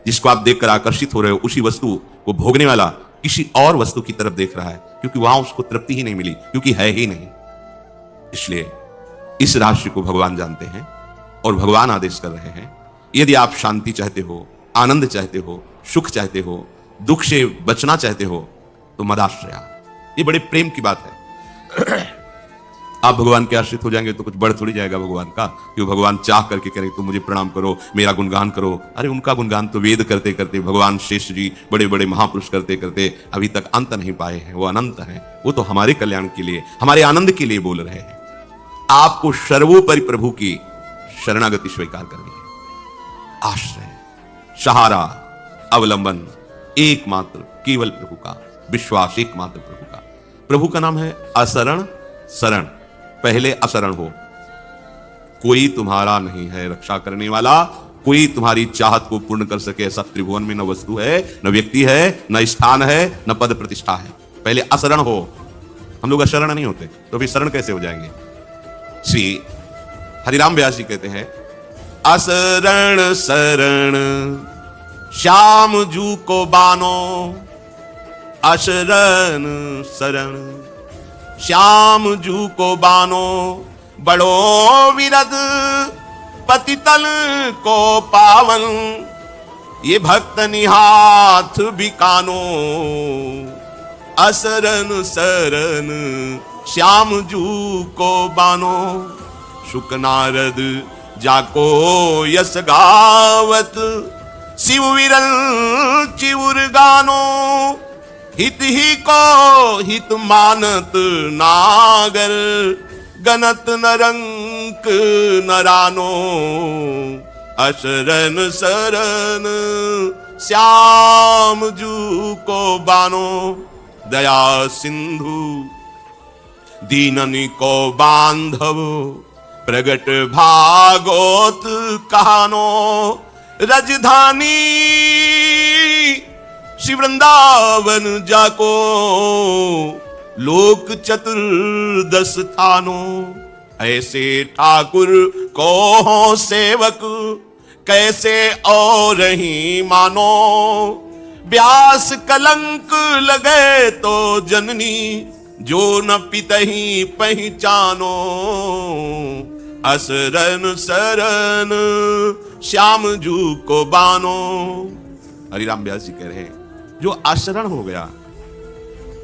जिसको आप देखकर आकर्षित हो रहे हो, उसी वस्तु को भोगने वाला किसी और वस्तु की तरफ देख रहा है, क्योंकि वहां उसको तृप्ति ही नहीं मिली, क्योंकि है ही नहीं। इसलिए इस रहस्य को भगवान जानते हैं और भगवान आदेश कर रहे हैं, यदि आप शांति चाहते हो, आनंद चाहते हो, सुख चाहते हो, दुख से बचना चाहते हो, तो मदाश्रया। ये बड़े प्रेम की बात है। आप भगवान के आश्रित हो जाएंगे तो कुछ बढ़ थोड़ी जाएगा भगवान का, कि भगवान चाह करके करें तुम मुझे प्रणाम करो, मेरा गुणगान करो। अरे उनका गुणगान तो वेद करते करते, भगवान शेष जी बड़े बड़े महापुरुष करते करते अभी तक अंत नहीं पाए हैं। वो अनंत हैं, वो तो हमारे कल्याण के लिए, हमारे आनंद के लिए बोल रहे हैं। आपको सर्वोपरि प्रभु की शरणागति स्वीकार करनी है। आश्रय, सहारा, अवलंबन एकमात्र केवल प्रभु का, विश्वास एकमात्र प्रभु का। प्रभु का नाम है असरण शरण। पहले असरण हो, कोई तुम्हारा नहीं है रक्षा करने वाला, कोई तुम्हारी चाहत को पूर्ण कर सके ऐसा त्रिभुवन में न वस्तु है, न व्यक्ति है, न स्थान है, न पद प्रतिष्ठा है। पहले असरण हो। हम लोग अशरण नहीं होते तो फिर शरण कैसे हो जाएंगे? श्री हरिराम व्यास जी कहते हैं, असरण शरण श्याम जू को बानो, अशरण शरण श्याम जू को बानो, बड़ो विरद पतितल को पावन, ये भक्त निहाथ बिकानो, असरण शरण श्याम जू को बानो। शुक नारद जाको यस गावत, शिव विरल चिउर गानो, हित ही को हित मानत नागर, गनत नरंक नरानो, अशरण शरण श्याम जू को बानो, दया सिंधु दीननि को बांधव, प्रगट भागोत कहानो, राजधानी श्री वृंदावन जाको, लोक चतुर्दश थानो, ऐसे ठाकुर को हो सेवक, कैसे और ही मानो, व्यास कलंक लगे तो जननी, जो न पितही पहचानो, असरन शरण श्याम जू को बानो। हरिराम व्यास जी कह रहे हैं, जो आशरण हो गया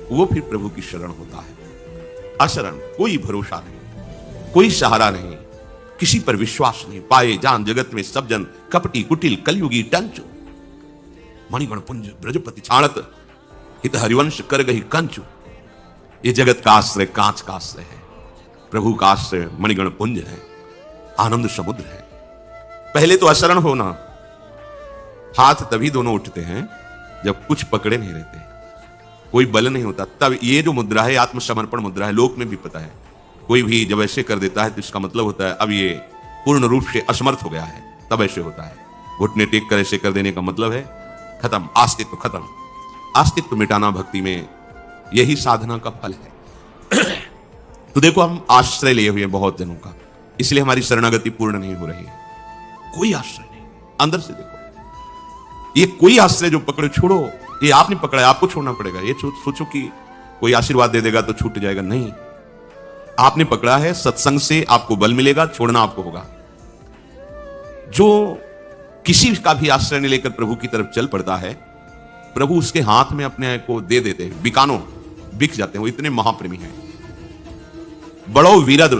वो फिर प्रभु की शरण होता है। अशरण, कोई भरोसा नहीं, कोई सहारा नहीं, किसी पर विश्वास नहीं। पाए जान जगत में सब जन, कपटी कुटिल कलयुगी टंचु, मणिगण पुंज ब्रजपति छाणत, हित हरिवंश कर गही कंचु। ये जगत का आश्रय कांच का आश्रय है, प्रभु का आश्रय मणिगण पुंज है, आनंद समुद्र है। पहले तो अशरण होना, हाथ तभी दोनों उठते हैं जब कुछ पकड़े नहीं रहते, कोई बल नहीं होता, तब ये जो मुद्रा है आत्मसमर्पण मुद्रा है। लोक में भी पता है, कोई भी जब ऐसे कर देता है तो इसका मतलब होता है अब ये पूर्ण रूप से असमर्थ हो गया है, तब ऐसे होता है। घुटने टेक कर ऐसे कर देने का मतलब है खत्म, अस्तित्व खत्म। अस्तित्व मिटाना भक्ति में यही साधना का फल है। तो देखो, हम आश्रय लिए हुए बहुत जनों का, इसलिए हमारी शरणागति पूर्ण नहीं हो रही है। कोई आश्रय नहीं, अंदर से देखो, ये कोई आश्रय जो पकड़ो छोड़ो, ये आपने पकड़ा है, आपको छोड़ना पड़ेगा। ये सोचो कि कोई आशीर्वाद दे देगा तो छूट जाएगा, नहीं। आपने पकड़ा है, सत्संग से आपको बल मिलेगा, छोड़ना आपको होगा। जो किसी का भी आश्रय नहीं लेकर प्रभु की तरफ चल पड़ता है, प्रभु उसके हाथ में अपने को दे देते हैं, बिकानो, बिक जाते हैं। वो इतने महाप्रेमी हैं। बड़ो विरद,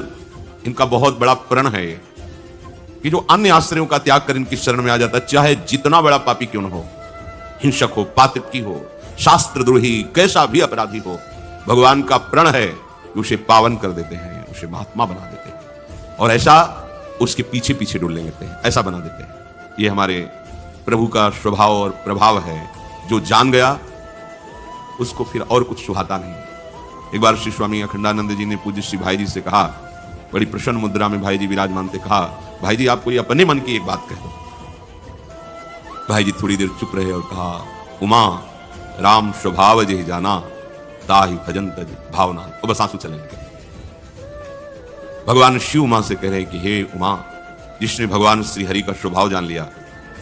इनका बहुत बड़ा प्रण है ये, कि जो अन्य आश्रयों का त्याग कर इनकी शरण में आ जाता है, चाहे जितना बड़ा पापी क्यों न हो, हिंसक हो, पातिकी हो, शास्त्रद्रोही, कैसा भी अपराधी हो, भगवान का प्रण है कि उसे पावन कर देते हैं, उसे महात्मा बना देते हैं, और ऐसा उसके पीछे पीछे डुलने लगते हैं, ऐसा बना देते हैं। ये हमारे प्रभु का स्वभाव और प्रभाव है। जो जान गया उसको फिर और कुछ सुहाता नहीं। एक बार श्री स्वामी अखंडानंद जी ने पूज्य श्री भाई जी से कहा, बड़ी प्रसन्न मुद्रा में भाई जी विराजमान थे, कहा, भाई जी आप कोई अपने मन की एक बात कह दो। भाई जी थोड़ी देर चुप रहे और कहा, उमा राम स्वभाव जे जाना, ताहि भजन तज भावना। तो बस आंसू चलने लगे। भगवान शिव उमा से कह रहे कि हे उमा, जिसने भगवान श्री हरि का स्वभाव जान लिया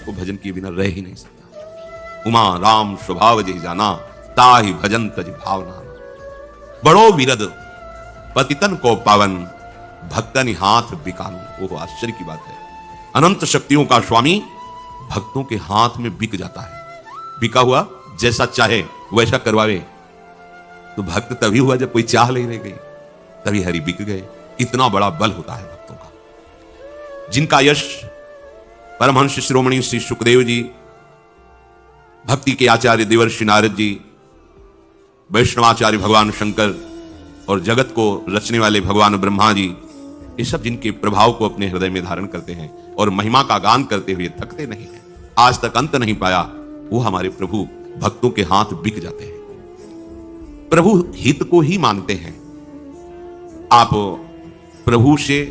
वो भजन किए बिना रह ही नहीं सकता। उमा राम स्वभाव जहि जाना, ताहि भजन तज भावना। बड़ो विरद पतितन को पावन, भक्तन हाथ बिकानु। वो आश्चर्य की बात है, अनंत शक्तियों का स्वामी भक्तों के हाथ में बिक जाता है। बिका हुआ जैसा चाहे वैसा करवावे। तो भक्त तभी हुआ जब कोई चाह नहीं रह गई, तभी हरि बिक गए। इतना बड़ा बल होता है भक्तों का, जिनका यश परमहंस शिरोमणि श्री सुखदेव जी, भक्ति के आचार्य देवर्षि नारद जी, वैष्णवाचार्य भगवान शंकर और जगत को रचने वाले भगवान ब्रह्मा जी, ये सब जिनके प्रभाव को अपने हृदय में धारण करते हैं और महिमा का गान करते हुए थकते नहीं हैं, आज तक अंत नहीं पाया, वो हमारे प्रभु भक्तों के हाथ बिक जाते हैं। प्रभु हित को ही मानते हैं। आप प्रभु से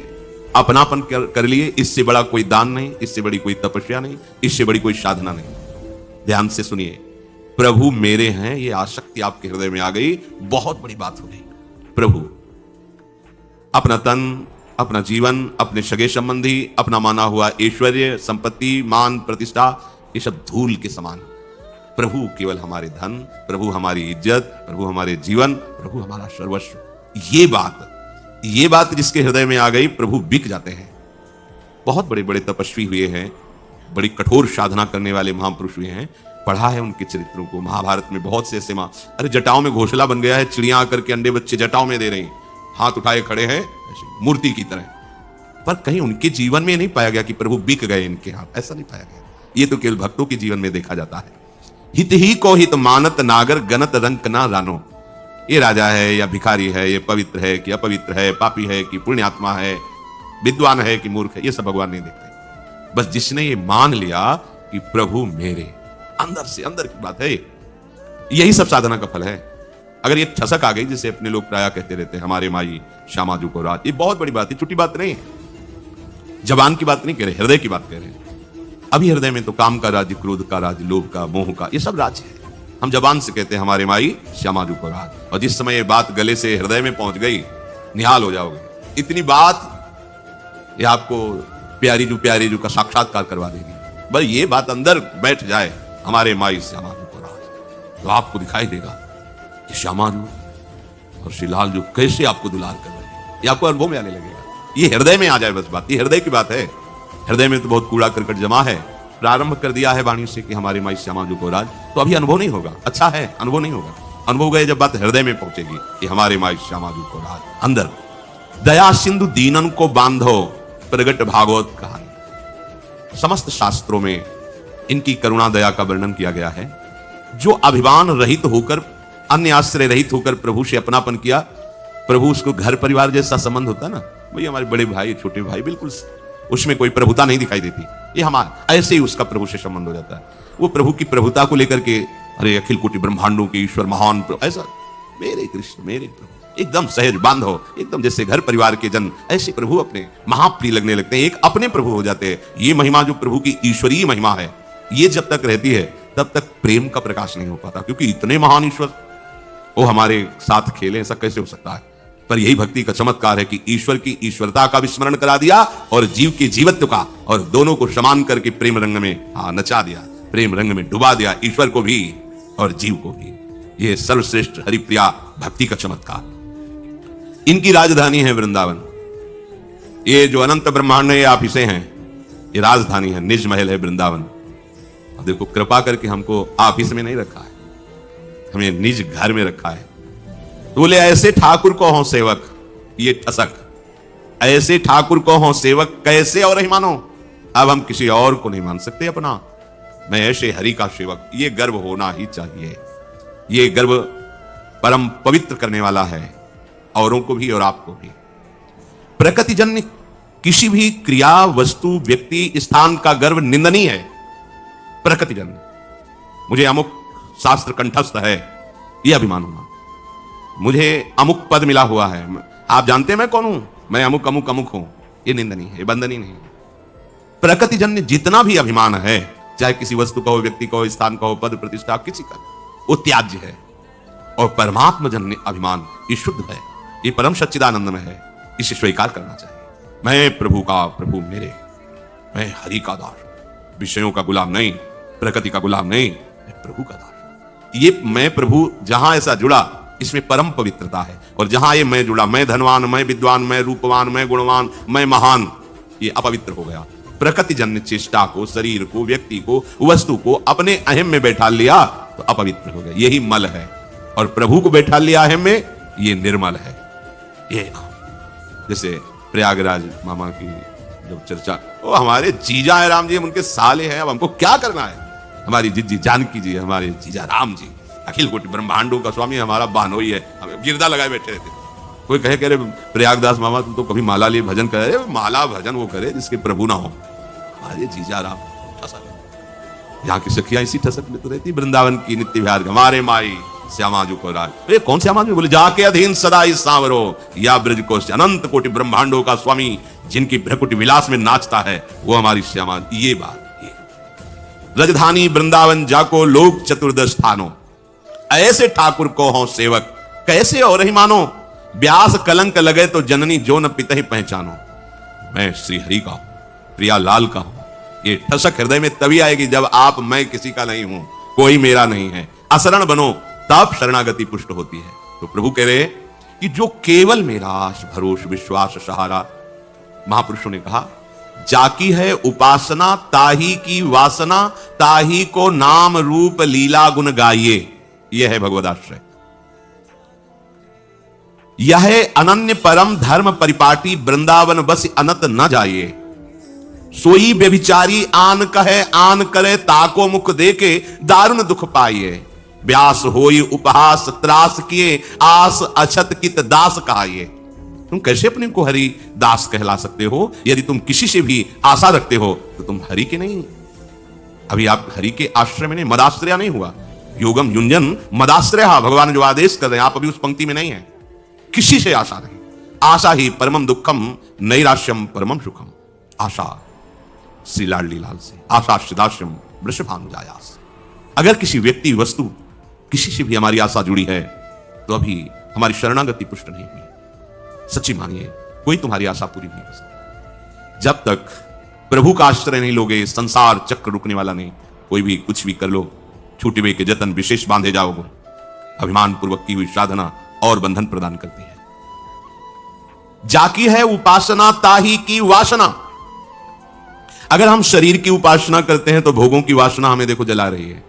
अपनापन कर लिए, इससे बड़ा कोई दान नहीं, इससे बड़ी कोई तपस्या नहीं, इससे बड़ी कोई साधना नहीं। ध्यान से सुनिए, प्रभु मेरे हैं, ये आसक्ति आपके हृदय में आ गई, बहुत बड़ी बात हो गई। प्रभु अपना तन, अपना जीवन, अपने सगे संबंधी, अपना माना हुआ ऐश्वर्य, संपत्ति, मान, प्रतिष्ठा, ये सब धूल के समान। प्रभु केवल हमारे धन, प्रभु हमारी इज्जत, प्रभु हमारे जीवन, प्रभु हमारा सर्वस्व। ये बात जिसके हृदय में आ गई, प्रभु बिक जाते हैं। बहुत बड़े बड़े तपस्वी हुए हैं, बड़ी कठोर साधना करने वाले महापुरुष हुए हैं, पढ़ा है उनके चरित्रों को। महाभारत में बहुत से ऐसे अरे जटाओं में घोंसला बन गया है, चिड़ियां आकर के अंडे बच्चे जटाओं में दे रही, हाथ उठाए खड़े हैं मूर्ति की तरह। पर कहीं उनके जीवन में नहीं पाया गया कि प्रभु बिक गए इनके हाथ, ऐसा नहीं पाया गया। ये तो केवल भक्तों के जीवन में देखा जाता है। हित ही को हित मानत नागर, गनत रंक ना रानो। ये राजा है या भिखारी है, ये पवित्र है कि अपवित्र है, पापी है कि पुण्यात्मा है, विद्वान है कि मूर्ख है, ये सब भगवान नहीं देखते। बस जिसने ये मान लिया कि प्रभु मेरे, अंदर से अंदर की बात है, यही सब साधना का फल है। अगर ये ठसक आ गई, जिसे अपने लोग प्राय कहते रहते हैं, हमारे माई श्यामाजू को राज, ये बहुत बड़ी बात है, छोटी बात नहीं है। जबान की बात नहीं कह रहे, हृदय की बात कह रहे हैं। अभी हृदय में तो काम का राज्य, क्रोध का राज्य, लोभ का, मोह का, ये सब राज्य है। हम जबान से कहते हैं हमारे माई श्यामाजू को राज, और जिस समय ये बात गले से हृदय में पहुंच गई, निहाल हो जाओगे। इतनी बात ये आपको प्यारी जू का साक्षात्कार करवा देगी। बस ये बात अंदर बैठ जाए, हमारे माई श्यामाजू को राज, तो आपको दिखाई देगा कि श्यामाजू और श्री लाल जो कैसे आपको दुलार कर रहे हैं, ये आपको अनुभव में आने लगेगा। ये हृदय में आ जाए बस बात, ये हृदय की बात है। हृदय में तो बहुत कूड़ा करकट जमा है। प्रारंभ कर दिया है वाणी से कि हमारे माई श्यामाजू को राज, तो अभी अनुभव नहीं होगा। अच्छा है, अनुभव नहीं होगा। अनुभव गए जब बात हृदय में पहुंचेगी कि हमारे माई श्यामाजू को राज। अंदर दया सिंधु दीनन को बांधो, प्रगट भागवत कहानी। समस्त शास्त्रों में इनकी करुणा दया का वर्णन किया गया है। जो अभिमान रहित होकर, अन्य आश्रय रहित होकर प्रभु से अपनापन किया, प्रभु उसको घर परिवार जैसा संबंध होता है ना, वही हमारे बड़े भाई, छोटे भाई, बिल्कुल उसमें कोई प्रभुता नहीं दिखाई देती। ये हमारा ऐसे ही उसका प्रभु से संबंध हो जाता है। वो प्रभु की प्रभुता को लेकर के, अरे अखिल कोटि ब्रह्मांडों के ईश्वर महान, ऐसा मेरे कृष्ण, मेरे प्रभु, एकदम सहज बांधो, एकदम जैसे घर परिवार के जन, ऐसे प्रभु अपने महाप्रिय लगने लगते हैं, एक अपने प्रभु हो जाते हैं। ये महिमा जो प्रभु की ईश्वरीय महिमा है, ये जब तक रहती है तब तक प्रेम का प्रकाश नहीं हो पाता, क्योंकि इतने महान ईश्वर वो हमारे साथ खेले, ऐसा कैसे हो सकता है। पर यही भक्ति का चमत्कार है कि ईश्वर की ईश्वरता का विस्मरण करा दिया और जीव के जीवत्व का, और दोनों को समान करके प्रेम रंग में नचा दिया, प्रेम रंग में डुबा दिया, ईश्वर को भी और जीव को भी। ये सर्वश्रेष्ठ हरिप्रिया भक्ति का चमत्कार। इनकी राजधानी है वृंदावन। ये जो अनंत ब्रह्मांड है, ये ऑफिसें हैं, ये राजधानी है, निज महल है वृंदावन। अब देखो, कृपा करके हमको ऑफिस में नहीं रखा है, हमें निज घर में रखा है। तो बोले ऐसे ठाकुर को हो सेवक, ये ठसक, ऐसे ठाकुर को हो सेवक, कैसे और ही मानो। अब हम किसी और को नहीं मान सकते अपना, मैं ऐसे हरि का सेवक। ये गर्व होना ही चाहिए। ये गर्व परम पवित्र करने वाला है, औरों को भी और आपको भी। प्रकृति जन्य किसी भी क्रिया, वस्तु, व्यक्ति, स्थान का गर्व निंदनीय है। प्रकृति जन्य, मुझे अमुक शास्त्र कंठस्थ है, यह अभिमान होना। मुझे अमुक पद मिला हुआ है, आप जानते हैं मैं कौन हूं, मैं अमुक अमुक अमुक हूं, ये निंदनीय है, बंदनीय नहीं। प्रकृति जन्य जितना भी अभिमान है, चाहे किसी वस्तु का हो, व्यक्ति का हो, स्थान का हो, पद प्रतिष्ठा किसी का, वो त्याज्य है। और परमात्मा जन्य अभिमान ये शुद्ध है, ये परम सच्चिदानंद में है, इसे स्वीकार करना चाहिए। मैं प्रभु का, प्रभु मेरे, मैं हरि का दास, विषयों का गुलाम नहीं, प्रकृति का गुलाम नहीं, मैं प्रभु का दास। ये मैं प्रभु जहां ऐसा जुड़ा, इसमें परम पवित्रता है। और जहां ये मैं जुड़ा, मैं धनवान, मैं विद्वान, मैं रूपवान, मैं गुणवान, मैं महान, ये अपवित्र हो गया। प्रकृति जन्य चेष्टा को, शरीर को, व्यक्ति को, वस्तु को अपने अहम में बैठा लिया तो अपवित्र हो गया, यही मल है। और प्रभु को बैठा लिया अहम में, ये निर्मल है। ये जैसे प्रयागराज मामा की जब चर्चा, वो हमारे जीजा है राम जी, हम उनके साले हैं, अब हमको क्या करना है। हमारी जिज्जी जानकी जी, हमारे जीजा राम जी, अखिल कोटि ब्रह्मांडों का स्वामी, हमारा बहनोई है, हमें गिरदा लगाए बैठे रहते। कोई कहे कह रहे प्रयागदास मामा तुम तो कभी माला लिए भजन करे, माला भजन वो करे जिसके प्रभु ना हो। हमारे जीजा राम ठसक, यहाँ की सखियां इसी ठसक में तो रहती, वृंदावन की नित्य विहार, हमारे माई श्यामा जो को राज। अरे कौन श्यामा जी? बोले जाके अधीन सदा इस सांवरो, या ब्रज को अनंत कोटि ब्रह्मांडों का स्वामी, जिनकी भ्रकुटि विलास में नाचता है, वो हमारी श्यामा। ये बात, ये रजधानी वृंदावन जाको लोक चतुर्दश स्थानों, ऐसे ठाकुर को हो सेवक, कैसे और ही मानो, ब्यास कलंक लगे तो जननी जो न पिता ही पहचानो। मैं श्री हरि का हूं, प्रिया लाल का हूं। ये ठसक हृदय में तभी आएगी जब आप, मैं किसी का नहीं हूं, कोई मेरा नहीं है, असरण बनो, तब शरणागति पुष्ट होती है। तो प्रभु कह रहे कि जो केवल मेरा आश भरोस विश्वास सहारा, महापुरुषों ने कहा जाकी है उपासना, ताही की वासना, ताही को नाम रूप लीला गुण गाइए। यह है भगवदाश्रय। यह अनन्य परम धर्म परिपाटी, वृंदावन बस अनत न जाइए। सोई व्यभिचारी आन कहे, आन करे ताको मुख देके, दारुण दुख पाइए। व्यास होई उपहास त्रास किए, आस अछत कित दास कहाइए। तुम कैसे अपने को हरि दास कहला सकते हो? यदि तुम किसी से भी आशा रखते हो तो तुम हरि के नहीं। अभी आप हरि के आश्रय में नहीं, मदाश्रय नहीं हुआ। योगम युंजन मदाश्रय, भगवान जो आदेश कर रहे हैं, आप अभी उस पंक्ति में नहीं है। किसी से आशा नहीं। आशा ही परमम दुखम, नैराश्यम परमम सुखम। आशा श्री लाडली लाल से, आशा श्रीदाश्यम वृषभानुजायास। अगर किसी व्यक्ति वस्तु किसी से भी हमारी आशा जुड़ी है तो अभी हमारी शरणागति पुष्ट नहीं हुई। सच्ची मानिए, कोई तुम्हारी आशा पूरी नहीं कर सकता। जब तक प्रभु का आश्रय नहीं लोगे, संसार चक्र रुकने वाला नहीं। कोई भी कुछ भी कर लो, छूटे के जतन विशेष बांधे जाओगे। अभिमान पूर्वक की हुई साधना और बंधन प्रदान करती है। जाकी है उपासना, ताही की वासना। अगर हम शरीर की उपासना करते हैं तो भोगों की वासना हमें देखो जला रही है।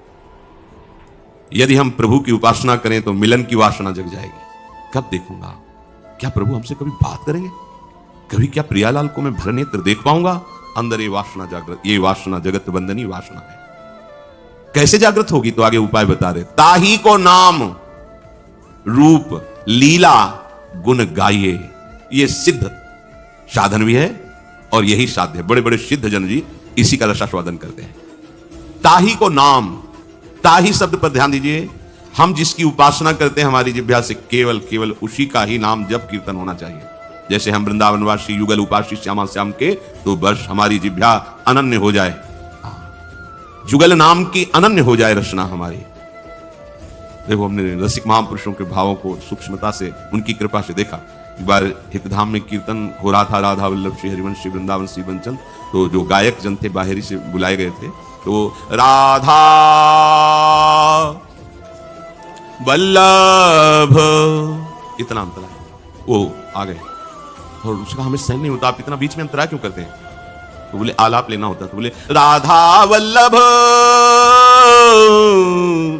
यदि हम प्रभु की उपासना करें तो मिलन की वासना जग जाएगी। कब देखूंगा? क्या प्रभु हमसे कभी बात करेंगे? कभी क्या प्रियालाल को मैं भर नेत्र देख पाऊंगा? अंदर ये वासना जागृत, ये वासना जगत बंधनी वासना है। कैसे जागृत होगी? तो आगे उपाय बता रहे। ताही को नाम रूप लीला गुण गाइए। ये सिद्ध साधन भी है और यही साध्य है। बड़े बड़े सिद्ध जन जी इसी का रसास्वादन करते हैं। ताही को नाम, ताही शब्द पर ध्यान दीजिए। हम जिसकी उपासना करते हैं, हमारी जिह्वा से केवल केवल उसी का ही नाम जप कीर्तन होना चाहिए। जैसे हम वृंदावनवासी युगल उपासी श्यामा श्याम के, तो बस हमारी जिह्वा अनन्य हो जाए, जुगल नाम की अनन्य हो जाए रचना हमारी। देखो, हमने रसिक महापुरुषों के भावों को सूक्ष्मता से, उनकी कृपा से देखा। एक बार हितधाम में कीर्तन हो रहा था, राधा वल्लभ श्री हरिवंश श्री वृंदावन श्री बंचन। तो जो गायक जन थे बाहरी से बुलाए गए थे, तो राधा वल्लभ इतना अंतर है, वो आ गए और उसका हमें सहन नहीं होता, आप इतना बीच में अंतराय क्यों करते हैं? तो बोले आलाप लेना होता। तो बोले राधा वल्लभ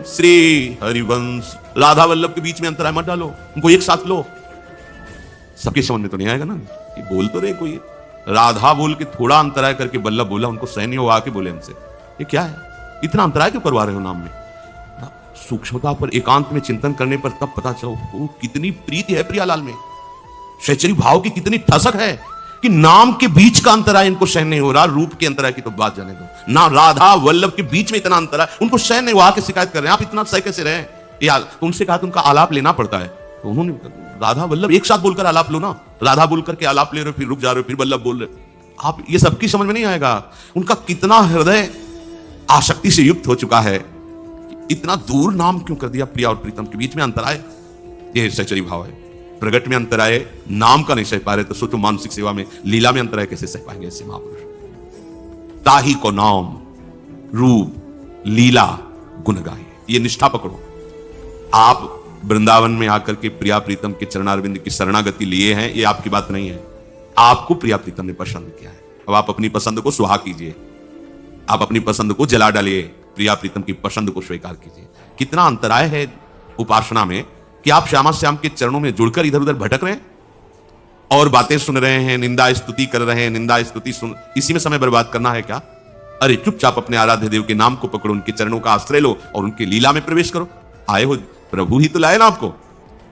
श्री हरिवंश। राधा वल्लभ के बीच में अंतराय मत डालो, उनको एक साथ लो। सबके समझ में तो नहीं आएगा ना, ये बोल तो रहे कोई राधा बोल के थोड़ा अंतराय करके वल्लभ बोला, उनको सहन नहीं हुआ, आके बोले हमसे ये क्या है, इतना अंतराय क्यों करवा रहे हो नाम में? सूक्ष्मता पर, एकांत में चिंतन करने पर तब पता चलो कितनी प्रीति है प्रियालाल में, शैचरी भाव की कितनी ठसक है कि नाम के बीच का अंतराय इनको सहन नहीं हो रहा। रूप के अंतराय की तो बात जाने दो ना, राधा वल्लभ के बीच में इतना अंतराय उनको सहन नहीं हुआ, के शिकायत कर रहे हैं आप इतना सही कैसे रहे? उनसे कहा उनका आलाप लेना पड़ता है, तो उन्होंने राधा वल्लभ एक साथ बोलकर आलाप लो ना। राधा बोल करके आलाप ले रहे हो, फिर रुक जा रहे हो, फिर वल्लभ बोल रहे, आप ये सबकी समझ में नहीं आएगा। उनका कितना हृदय आसक्ति से युक्त हो चुका है, इतना दूर नाम क्यों कर दिया प्रिया और प्रीतम के बीच में अंतराय? ये सचरी भाव है। प्रगट में अंतराय नाम का नहीं सह पा रहे, तो सोचो मानसिक सेवा में, लीला में अंतराय कैसे सह पाएंगे ऐसे महापुरुष? ताही को नाम रूप लीला गुण गाइए। ये निष्ठा पकड़ो। आप वृंदावन में आकर के प्रिया प्रीतम के चरणारविंद की शरणागति लिए हैं, ये आपकी बात नहीं है। आपको प्रिया प्रीतम ने पसंद किया है। अब आप अपनी पसंद को सुहा कीजिए, आप अपनी पसंद को जला डालिए, प्रिया प्रीतम की पसंद को स्वीकार कीजिए। कितना अंतराय है उपासना में कि आप श्यामा श्याम के चरणों में जुड़कर इधर उधर भटक रहे हैं और बातें सुन रहे हैं, निंदा स्तुति कर रहे हैं। निंदा स्तुति सुन इसी में समय बर्बाद करना है क्या? अरे चुपचाप अपने आराध्य देव के नाम को पकड़ो, उनके चरणों का आश्रय लो और उनकी लीला में प्रवेश करो। आए हो, प्रभु ही तो लाए ना आपको।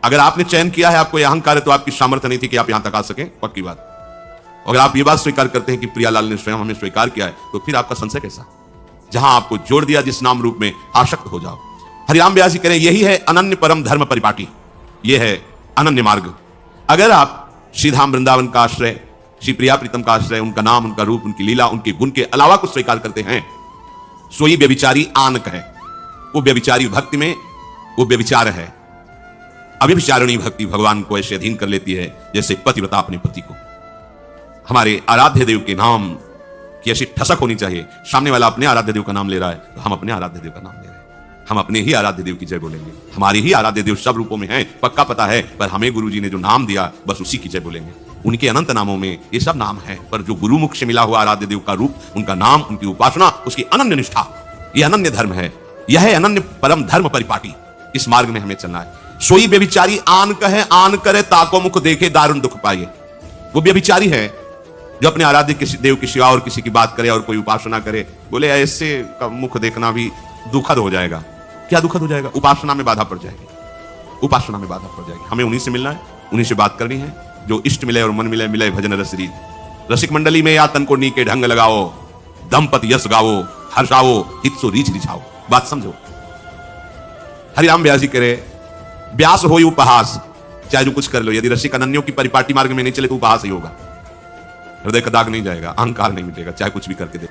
अगर आपने चयन किया है, आपको यह अहंकार है, तो आपकी सामर्थ्य नहीं थी कि आप यहां तक आ सके, पक्की बात। अगर आप ये बात स्वीकार करते हैं कि प्रियालाल ने स्वयं हमें स्वीकार किया है, तो फिर आपका संशय कैसा? जहां आपको जोड़ दिया, जिस नाम रूप में आसक्त हो जाओ। हरिराम व्यास जी कह रहे हैं, यही है अनन्य परम धर्म परिपाटी, यह है अनन्य मार्ग। अगर आप श्रीधाम वृंदावन का आश्रय, श्री प्रिया प्रीतम का आश्रय, उनका नाम, उनका रूप, उनकी लीला, उनके गुण के अलावा कुछ स्वीकार करते हैं, सोई व्यभिचारी आनक है। वो व्यभिचारी भक्ति में वो व्यभिचार है। अव्यभिचारिणी भक्ति भगवान को ऐसे अधीन कर लेती है जैसे पतिव्रता अपने पति को। हमारे आराध्य देव के नाम की ऐसी ठसक होनी चाहिए। सामने वाला अपने आराध्य देव का नाम ले रहा है, तो हम अपने आराध्य देव का नाम ले रहे हैं। हम अपने ही आराध्य देव की जय बोलेंगे। हमारे ही आराध्य देव सब रूपों में हैं, पक्का पता है, पर हमें गुरु जी ने जो नाम दिया बस उसी की जय बोलेंगे। उनके अनंत नामों में ये सब नाम है, पर जो गुरु मुख से मिला हुआ आराध्य देव का रूप, उनका नाम, उनकी उपासना, उसकी अनन्य निष्ठा, यह अनन्य धर्म है। यह है अनन्य परम धर्म परिपाटी। इस मार्ग में हमें चलना है। सोई व्यभिचारी आन कहे, आन करे ताको मुख देखे दारुण दुख पाइए। वो व्यभिचारी है जो अपने आराध्य किसी देव की सेवा और किसी की बात करे और कोई उपासना करे, बोले ऐसे का मुख देखना भी दुखद हो जाएगा। क्या दुखद हो जाएगा? उपासना में बाधा पड़ जाएगी, उपासना में बाधा पड़ जाएगी। हमें उन्हीं से मिलना है, उन्हीं से बात करनी है। जो इष्ट मिले और मन मिले, मिले भजन रस रीत। रसिक मंडली में या तन को नीके ढंग लगाओ, दंपति यश गाओ, हर्षाओ हित सो रीछ रिझाओ। बात समझो। हरिराम व्यास जी करे, व्यास हो उपहास, चाहे जो कुछ कर लो, यदि रसिक अनन्यों की परिपाटी मार्ग में नहीं चले तो उपहास ही होगा। हृदय का दाग नहीं जाएगा, अहंकार नहीं मिटेगा, चाहे कुछ भी करके दे।